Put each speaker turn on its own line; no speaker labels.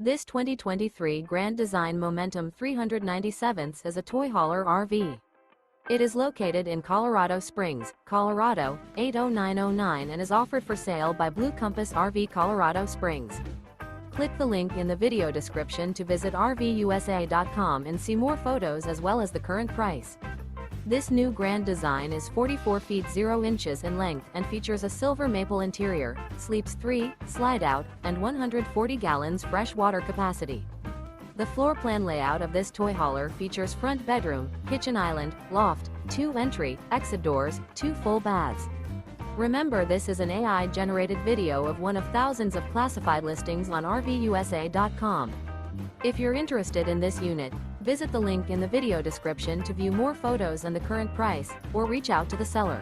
This 2023 Grand Design Momentum 397 is a toy hauler RV. It is located in Colorado Springs, Colorado, 80909 and is offered for sale by Blue Compass RV Colorado Springs. Click the link in the video description to visit RVUSA.com and see more photos as well as the current price. This new Grand Design is 44 feet 0 inches in length and features a silver maple interior, sleeps 3, slide-out, and 140 gallons fresh water capacity. The floor plan layout of this toy hauler features front bedroom, kitchen island, loft, 2 entry, exit doors, 2 full baths. Remember, this is an AI-generated video of one of thousands of classified listings on RVUSA.com. If you're interested in this unit, visit the link in the video description to view more photos and the current price, or reach out to the seller.